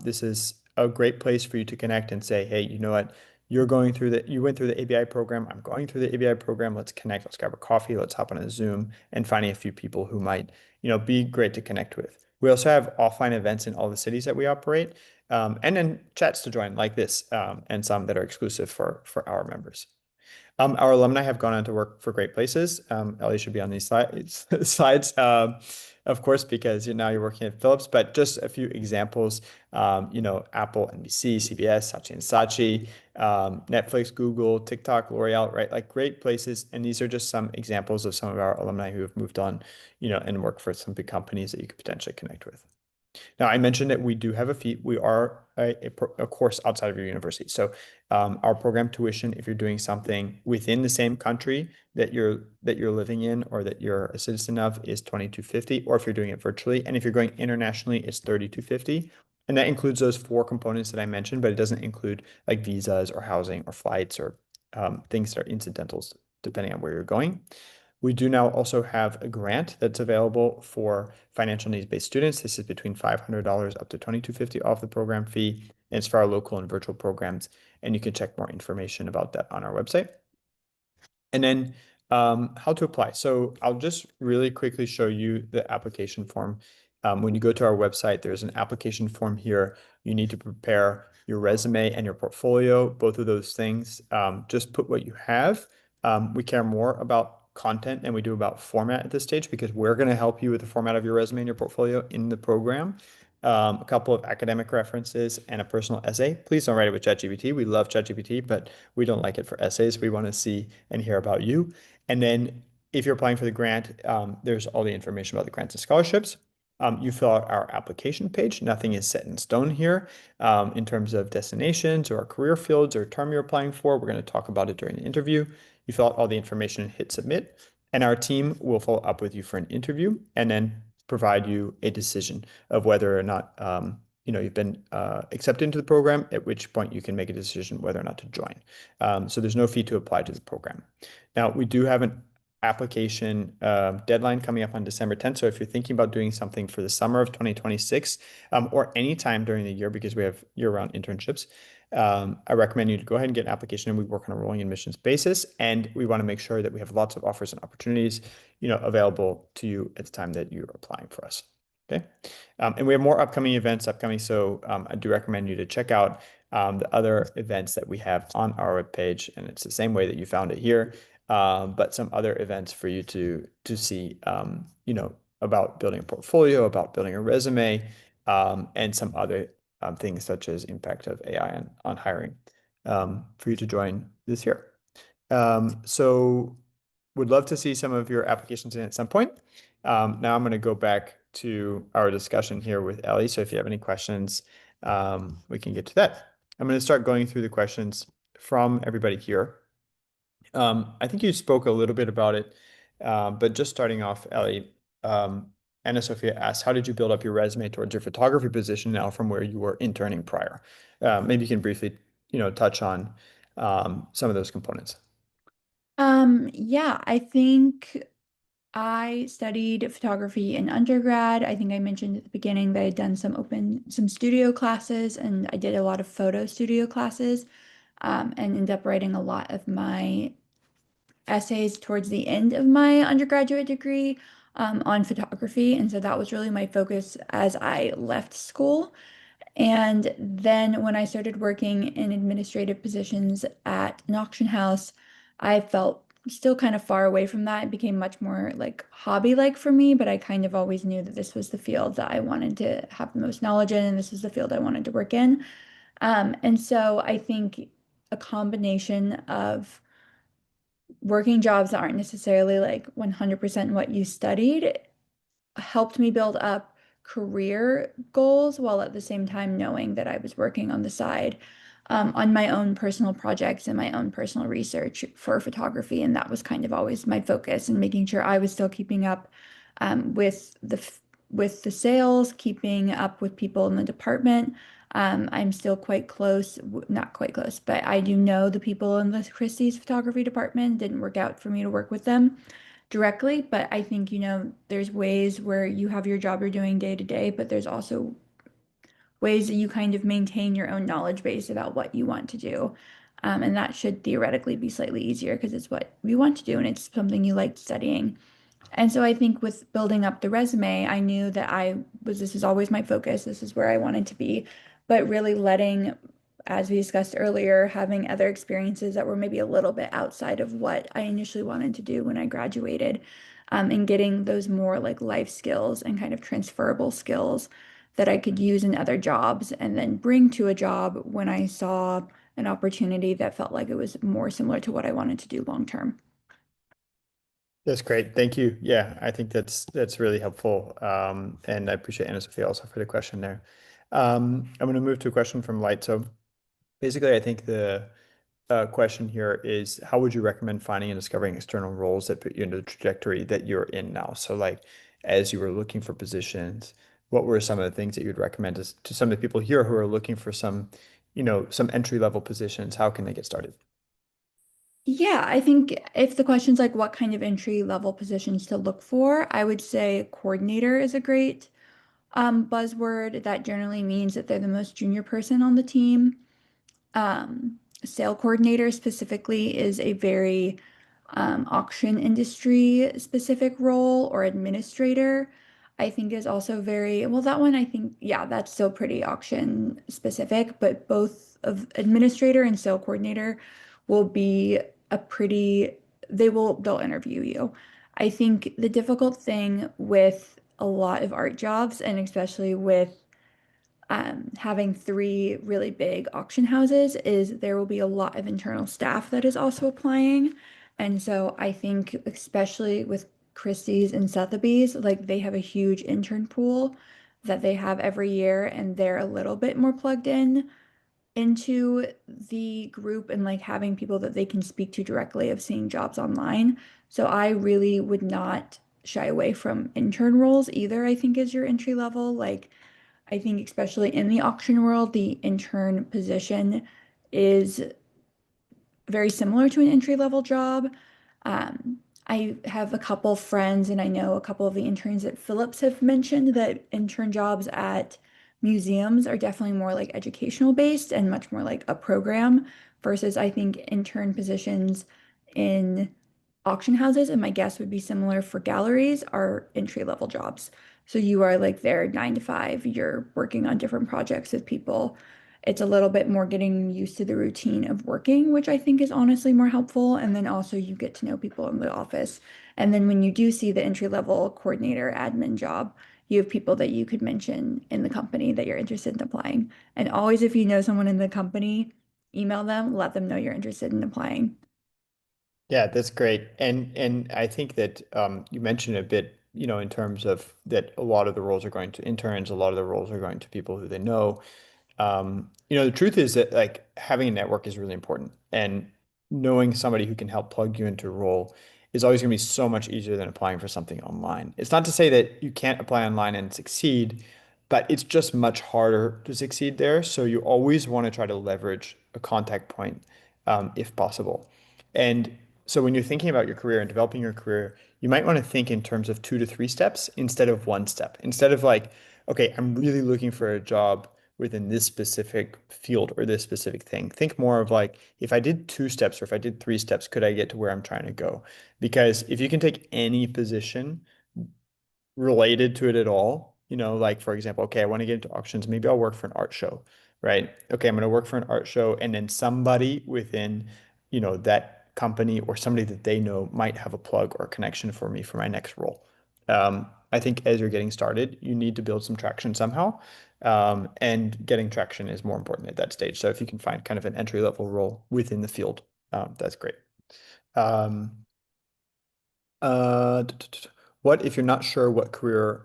This is a great place for you to connect and say, hey, you know what? You went through the ABI program. I'm going through the ABI program. Let's connect. Let's grab a coffee. Let's hop on a Zoom and finding a few people who might, be great to connect with. We also have offline events in all the cities that we operate, and then chats to join like this, and some that are exclusive for our members. Our alumni have gone on to work for great places. Ellie should be on these slides, of course, because now you're working at Phillips, but just a few examples, Apple, NBC, CBS, Saatchi and Saatchi, Netflix, Google, TikTok, L'Oreal, right? Like great places. And these are just some examples of some of our alumni who have moved on, and work for some big companies that you could potentially connect with. Now, I mentioned that we do have a fee. We are a course outside of your university. So our program tuition, if you're doing something within the same country that you're living in or that you're a citizen of, is 2250, or if you're doing it virtually. And if you're going internationally, it's 3250. And that includes those four components that I mentioned, but it doesn't include like visas or housing or flights or things that are incidentals, depending on where you're going. We do now also have a grant that's available for financial needs-based students. This is between $500 up to $2,250 off the program fee. And it's for our local and virtual programs. And you can check more information about that on our website. And then how to apply. So I'll just really quickly show you the application form. When you go to our website, there's an application form here. You need to prepare your resume and your portfolio, both of those things. Just put what you have. We care more about content than we do about format at this stage because we're going to help you with the format of your resume and your portfolio in the program. A couple of academic references and a personal essay. Please don't write it with ChatGPT. We love ChatGPT, but we don't like it for essays. We want to see and hear about you. And then if you're applying for the grant, there's all the information about the grants and scholarships. You fill out our application page. Nothing is set in stone here in terms of destinations or career fields or term you're applying for. We're going to talk about it during the interview. You fill out all the information and hit submit, and our team will follow up with you for an interview and then provide you a decision of whether or not you've been accepted into the program, at which point you can make a decision whether or not to join. So there's no fee to apply to the program. Now, we do have an application deadline coming up on December 10th. So if you're thinking about doing something for the summer of 2026 or anytime during the year, because we have year-round internships, I recommend you to go ahead and get an application, and we work on a rolling admissions basis. And we want to make sure that we have lots of offers and opportunities, available to you at the time that you're applying for us. Okay. And we have more upcoming events upcoming. So I do recommend you to check out the other events that we have on our webpage. And it's the same way that you found it here, but some other events for you to see, about building a portfolio, about building a resume, and some other things such as impact of AI on hiring for you to join this year. So would love to see some of your applications in at some point. Now I'm going to go back to our discussion here with Ellie. So if you have any questions, we can get to that. I'm going to start going through the questions from everybody here. I think you spoke a little bit about it, but just starting off, Ellie, Anna Sophia asked, how did you build up your resume towards your photography position now from where you were interning prior? Maybe you can briefly, touch on some of those components. Yeah, I think I studied photography in undergrad. I think I mentioned at the beginning that I'd done some studio classes, and I did a lot of photo studio classes. and ended up writing a lot of my essays towards the end of my undergraduate degree on photography. And so that was really my focus as I left school. And then when I started working in administrative positions at an auction house, I felt still kind of far away from that. It became much more like hobby-like for me, but I kind of always knew that this was the field that I wanted to have the most knowledge in, and this was the field I wanted to work in. And so I think a combination of working jobs that aren't necessarily like 100% what you studied helped me build up career goals while at the same time knowing that I was working on the side on my own personal projects and my own personal research for photography. And that was kind of always my focus and making sure I was still keeping up with the sales, keeping up with people in the department. I'm still quite close, not quite close, but I do know the people in the Christie's photography department. Didn't work out for me to work with them directly, but I think, there's ways where you have your job you're doing day to day, but there's also ways that you kind of maintain your own knowledge base about what you want to do. And that should theoretically be slightly easier because it's what you want to do and it's something you like studying. And so I think with building up the resume, I knew that this is always my focus. This is where I wanted to be. But really letting, as we discussed earlier, having other experiences that were maybe a little bit outside of what I initially wanted to do when I graduated, and getting those more like life skills and kind of transferable skills that I could use in other jobs and then bring to a job when I saw an opportunity that felt like it was more similar to what I wanted to do long term. That's great. Thank you. Yeah, I think that's really helpful. And I appreciate Anna Sophia also for the question there. I'm going to move to a question from Light. So basically, I think the question here is how would you recommend finding and discovering external roles that put you into the trajectory that you're in now? So like as you were looking for positions, what were some of the things that you'd recommend to some of the people here who are looking for some entry level positions? How can they get started? Yeah, I think if the question's like what kind of entry level positions to look for, I would say coordinator is a great buzzword. That generally means that they're the most junior person on the team. Sale coordinator specifically is a very auction industry specific role, or administrator, I think is also very, well, that one I think, yeah, that's still pretty auction specific, but both of administrator and sale coordinator will be a pretty, they'll interview you. I think the difficult thing with a lot of art jobs, and especially with having three really big auction houses, is there will be a lot of internal staff that is also applying. And so I think, especially with Christie's and Sotheby's, like they have a huge intern pool that they have every year, and they're a little bit more plugged in into the group and like having people that they can speak to directly of seeing jobs online. So I really would not shy away from intern roles either, I think is your entry level. Like I think especially in the auction world, the intern position is very similar to an entry level job. I have a couple friends, and I know a couple of the interns at Phillips have mentioned that intern jobs at museums are definitely more like educational based and much more like a program versus I think intern positions in auction houses, and my guess would be similar for galleries, are entry level jobs. So you are like there 9 to 5, you're working on different projects with people. It's a little bit more getting used to the routine of working, which I think is honestly more helpful. And then also you get to know people in the office. And then when you do see the entry level coordinator admin job, you have people that you could mention in the company that you're interested in applying. And always, if you know someone in the company, email them, let them know you're interested in applying. Yeah, that's great. And I think that you mentioned a bit, in terms of that a lot of the roles are going to interns, a lot of the roles are going to people who they know. The truth is that like having a network is really important, and knowing somebody who can help plug you into a role is always going to be so much easier than applying for something online. It's not to say that you can't apply online and succeed, but it's just much harder to succeed there. So you always want to try to leverage a contact point, if possible. And so when you're thinking about your career and developing your career, you might want to think in terms of 2 to 3 steps instead of one step. Instead of like, okay, I'm really looking for a job within this specific field or this specific thing. Think more of like, if I did 2 steps or if I did 3 steps, could I get to where I'm trying to go? Because if you can take any position related to it at all, like for example, okay, I want to get into auctions, maybe I'll work for an art show, right? Okay, I'm going to work for an art show, and then somebody within, that company or somebody that they know might have a plug or a connection for me for my next role. I think as you're getting started, you need to build some traction somehow. And getting traction is more important at that stage. So if you can find kind of an entry level role within the field, that's great. Um, uh, t- t- t- what if you're not sure what career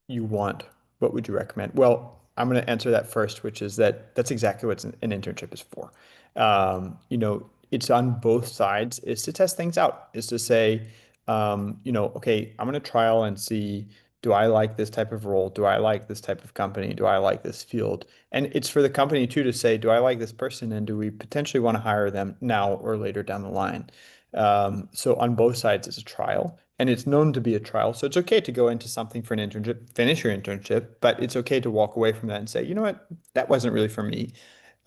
you want? What would you recommend? Well, I'm going to answer that first, which is that's exactly what an internship is for. It's on both sides, is to test things out, is to say, okay, I'm going to trial and see, do I like this type of role? Do I like this type of company? Do I like this field? And it's for the company too to say, do I like this person? And do we potentially want to hire them now or later down the line? So on both sides, it's a trial, and it's known to be a trial. So it's okay to go into something for an internship, finish your internship, but it's okay to walk away from that and say, you know what, that wasn't really for me.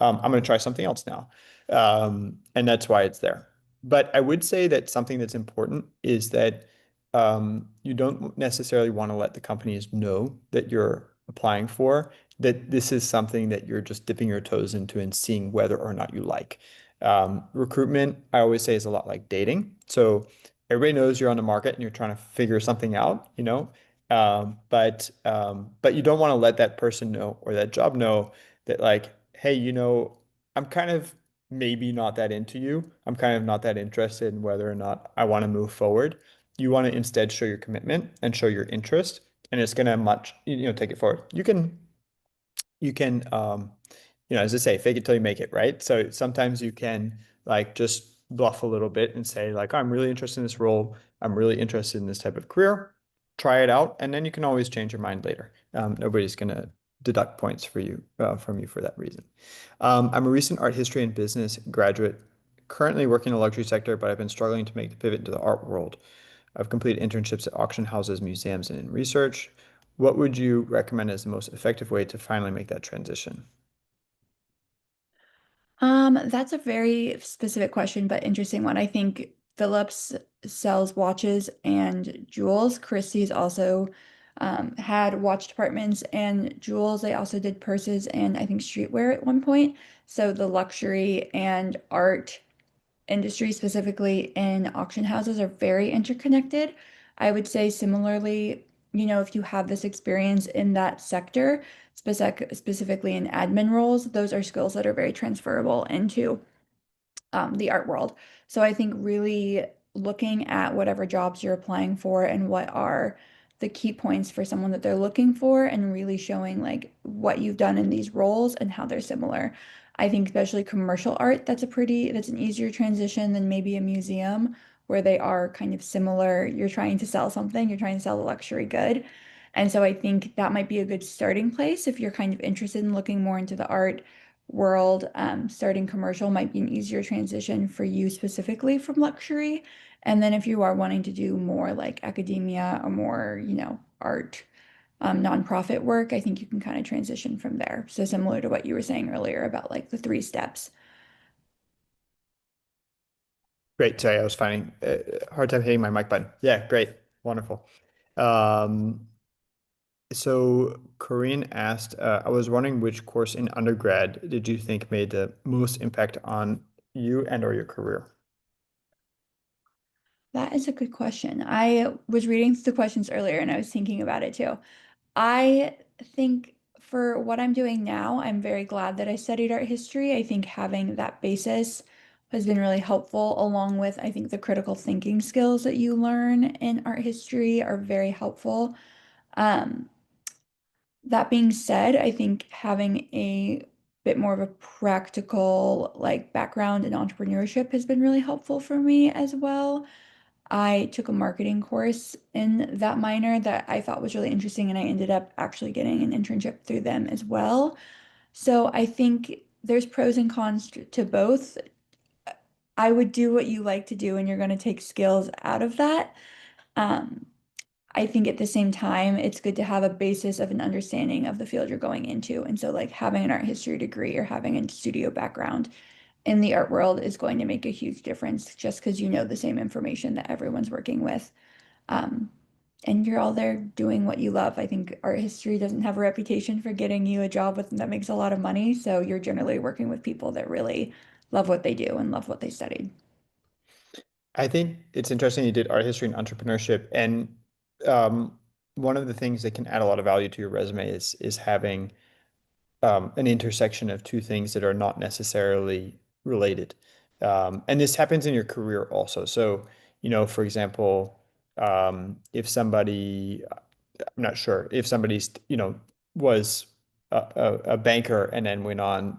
I'm going to try something else now. And that's why it's there. But I would say that something that's important is that you don't necessarily want to let the companies know that you're applying for, that this is something that you're just dipping your toes into and seeing whether or not you like. Recruitment, I always say, is a lot like dating. So everybody knows you're on the market and you're trying to figure something out, but you don't want to let that person know or that job know that like, hey, I'm kind of maybe not that into you. I'm kind of not that interested in whether or not I want to move forward. You want to instead show your commitment and show your interest, and it's going to take it forward. You can, as I say, fake it till you make it, right? So sometimes you can like just bluff a little bit and say like, I'm really interested in this role. I'm really interested in this type of career. Try it out, and then you can always change your mind later. Nobody's going to deduct points from you for that reason. I'm a recent art history and business graduate, currently working in the luxury sector, but I've been struggling to make the pivot into the art world. I've completed internships at auction houses, museums, and in research. What would you recommend as the most effective way to finally make that transition? That's a very specific question, but interesting one. I think Phillips sells watches and jewels. Christie's also had watch departments and jewels. They also did purses and I think streetwear at one point. So the luxury and art industry, specifically in auction houses, are very interconnected. I would say similarly, if you have this experience in that sector, specifically in admin roles, those are skills that are very transferable into the art world. So I think really looking at whatever jobs you're applying for and what are the key points for someone that they're looking for and really showing like what you've done in these roles and how they're similar. I think especially commercial art, that's an easier transition than maybe a museum where they are kind of similar. You're trying to sell something, you're trying to sell a luxury good. And so I think that might be a good starting place if you're kind of interested in looking more into the art world. Starting commercial might be an easier transition for you specifically from luxury. And then if you are wanting to do more like academia or more, art, nonprofit work, I think you can kind of transition from there. So similar to what you were saying earlier about like the 3 steps. Great. Sorry, I was finding a hard time hitting my mic button. Yeah, great. Wonderful. Um, so Corinne asked, I was wondering which course in undergrad did you think made the most impact on you and or your career? That is a good question. I was reading the questions earlier and I was thinking about it too. I think for what I'm doing now, I'm very glad that I studied art history. I think having that basis has been really helpful, along with I think the critical thinking skills that you learn in art history are very helpful. Um, that being said, I think having a bit more of a practical like background in entrepreneurship has been really helpful for me as well. I took a marketing course in that minor that I thought was really interesting, and I ended up actually getting an internship through them as well. So I think there's pros and cons to both. I would do what you like to do, and you're going to take skills out of that. Um, I think at the same time, it's good to have a basis of an understanding of the field you're going into. And so, like, having an art history degree or having a studio background in the art world is going to make a huge difference just because you know the same information that everyone's working with. Um, and you're all there doing what you love. I think art history doesn't have a reputation for getting you a job that makes a lot of money. So you're generally working with people that really love what they do and love what they studied. I think it's interesting you did art history and entrepreneurship, and um, one of the things that can add a lot of value to your resume is having an intersection of two things that are not necessarily related. And this happens in your career also. So, for example, if somebody, I'm not sure, if somebody's, was a banker and then went on,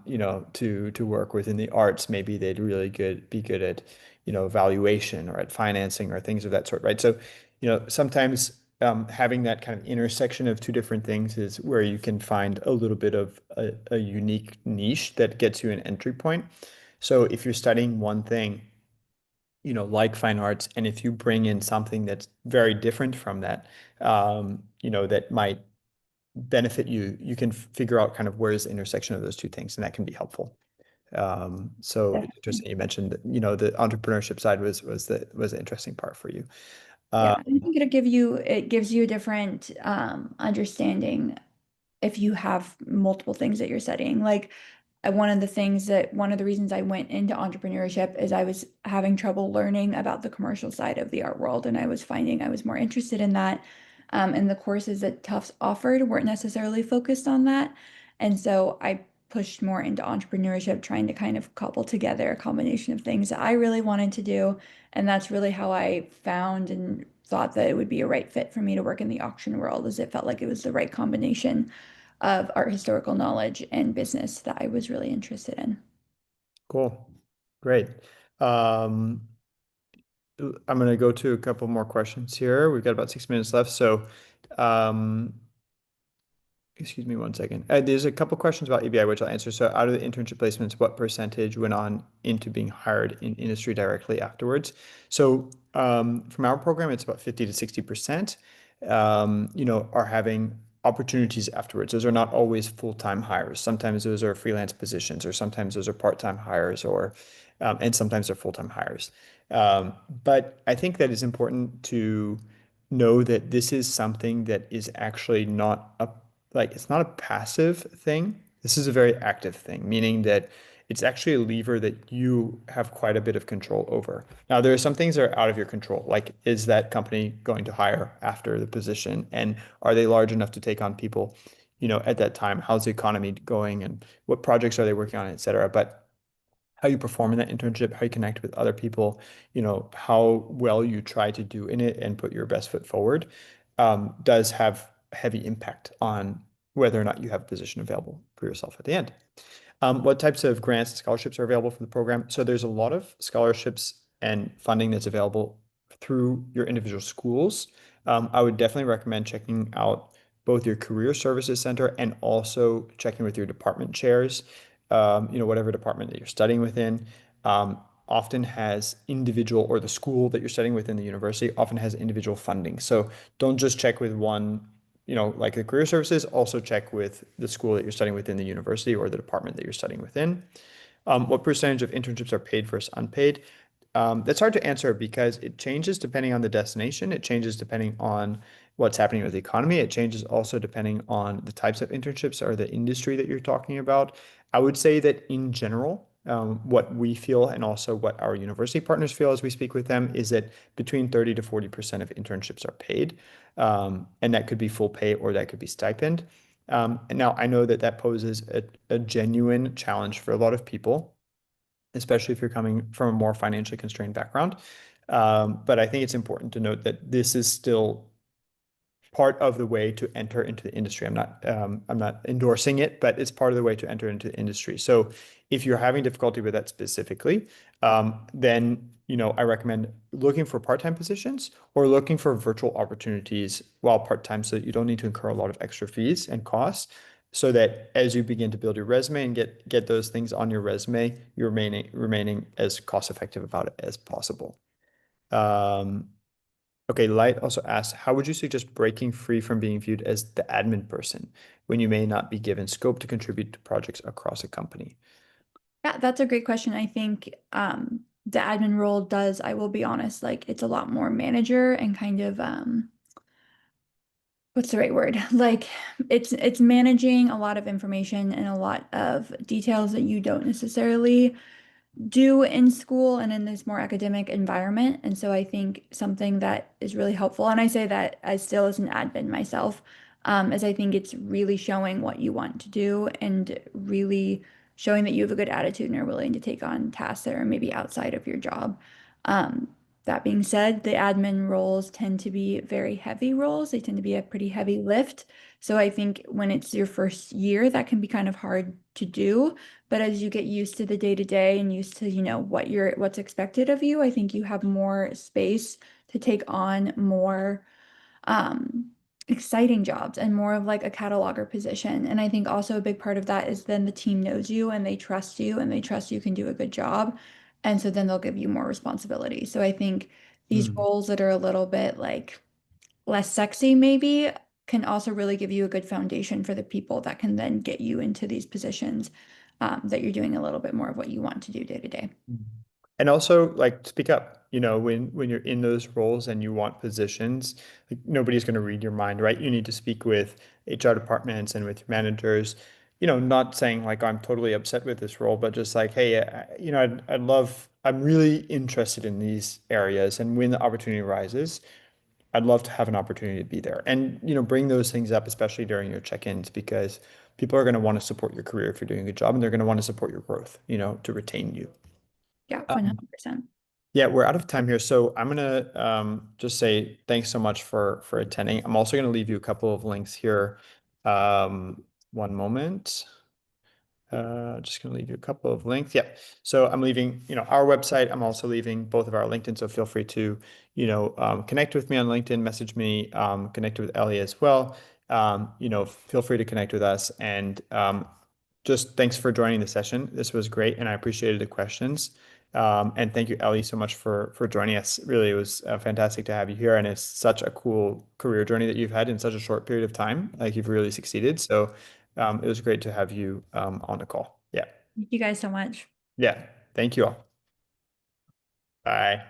to work within the arts, maybe they'd really be good at, valuation or at financing or things of that sort, right? So, sometimes having that kind of intersection of two different things is where you can find a little bit of a unique niche that gets you an entry point. So if you're studying one thing, like fine arts, and if you bring in something that's very different from that, that might benefit you, you can figure out kind of where's the intersection of those two things, and that can be helpful. So it's Definitely. interesting you mentioned that, the entrepreneurship side was the interesting part for you. Yeah, Uh, I think it gives you a different understanding if you have multiple things that you're studying. Like one of the reasons I went into entrepreneurship is I was having trouble learning about the commercial side of the art world, and I was finding I was more interested in that. And the courses that Tufts offered weren't necessarily focused on that. And so I pushed more into entrepreneurship, trying to kind of couple together a combination of things that I really wanted to do. And that's really how I found and thought that it would be a right fit for me to work in the auction world, as it felt like it was the right combination of art historical knowledge and business that I was really interested in. cool. Great. Um, I'm going to go to a couple more questions here. We've got about 6 minutes left. So, um, excuse me one second. There's a couple questions about ABI, which I'll answer. So, out of the internship placements, what percentage went on into being hired in industry directly afterwards? So, from our program, it's about 50 to 60%, are having opportunities afterwards. Those are not always full-time hires. Sometimes those are freelance positions, or sometimes those are part-time hires, and sometimes they're full-time hires. But I think that it's important to know that this is something that is actually not a like it's not a passive thing. This is a very active thing, meaning that it's actually a lever that you have quite a bit of control over. Now, there are some things that are out of your control, like is that company going to hire after the position, and are they large enough to take on people, at that time? How's the economy going, and what projects are they working on, et cetera. But how you perform in that internship, how you connect with other people, how well you try to do in it and put your best foot forward, does have heavy impact on whether or not you have a position available for yourself at the end. What types of grants and scholarships are available for the program? So there's a lot of scholarships and funding that's available through your individual schools. I would definitely recommend checking out both your career services center and also checking with your department chairs. Whatever department that you're studying within, often has individual, or the school that you're studying within the university often has individual funding. So don't just check with one, like the career services, also check with the school that you're studying within the university or the department that you're studying within. What percentage of internships are paid versus unpaid? That's hard to answer because it changes depending on the destination. It changes depending on what's happening with the economy. It changes also depending on the types of internships or the industry that you're talking about. I would say that in general, what we feel and also what our university partners feel as we speak with them is that between 30 to 40% of internships are paid. And that could be full pay or that could be stipend. And now I know that that poses a genuine challenge for a lot of people, especially if you're coming from a more financially constrained background. But I think it's important to note that this is still part of the way to enter into the industry. I'm not endorsing it, but it's part of the way to enter into the industry. So if you're having difficulty with that specifically, then I recommend looking for part-time positions or looking for virtual opportunities while part-time, so that you don't need to incur a lot of extra fees and costs. So that as you begin to build your resume and get those things on your resume, you're remaining as cost effective about it as possible. Um, Okay, Light also asks, how would you suggest breaking free from being viewed as the admin person when you may not be given scope to contribute to projects across a company? Yeah, that's a great question. I think the admin role does, I will be honest, like it's a lot more manager and kind of what's the right word? Like it's managing a lot of information and a lot of details that you don't necessarily do in school and in this more academic environment. And so I think something that is really helpful, and I say that as still as an admin myself, is I think it's really showing what you want to do and really showing that you have a good attitude and are willing to take on tasks that are maybe outside of your job. Um, that being said, the admin roles tend to be very heavy roles. They tend to be a pretty heavy lift. So I think when it's your first year, that can be kind of hard to do. But as you get used to the day to day and used to, what's expected of you, I think you have more space to take on more um, exciting jobs and more of like a cataloger position. And I think also a big part of that is then the team knows you and they trust you can do a good job. And so then they'll give you more responsibility. So I think these Hmm. roles that are a little bit like less sexy maybe can also really give you a good foundation for the people that can then get you into these positions that you're doing a little bit more of what you want to do day to day. Mhm. And also like speak up, when you're in those roles and you want positions, like nobody's going to read your mind, right? You need to speak with HR departments and with your managers, not saying like I'm totally upset with this role, but just like, hey, I'm really interested in these areas. And when the opportunity arises, I'd love to have an opportunity to be there. And, bring those things up, especially during your check-ins, because people are going to want to support your career if you're doing a good job, and they're going to want to support your growth, to retain you. Yeah, Um, 100%. yeah, we're out of time here, so I'm gonna just say thanks so much for attending. I'm also gonna leave you a couple of links here. One moment. Just gonna leave you a couple of links. Yep. So I'm leaving, our website. I'm also leaving both of our LinkedIn. So feel free to, connect with me on LinkedIn, message me, connect with Ellie as well. Feel free to connect with us. And just thanks for joining the session. This was great, and I appreciated the questions. And thank you, Ellie, so much for joining us. Really, it was fantastic to have you here, and it's such a cool career journey that you've had in such a short period of time. Like you've really succeeded. So it was great to have you on the call. Yeah. Thank you guys so much. Yeah. Thank you all. Bye.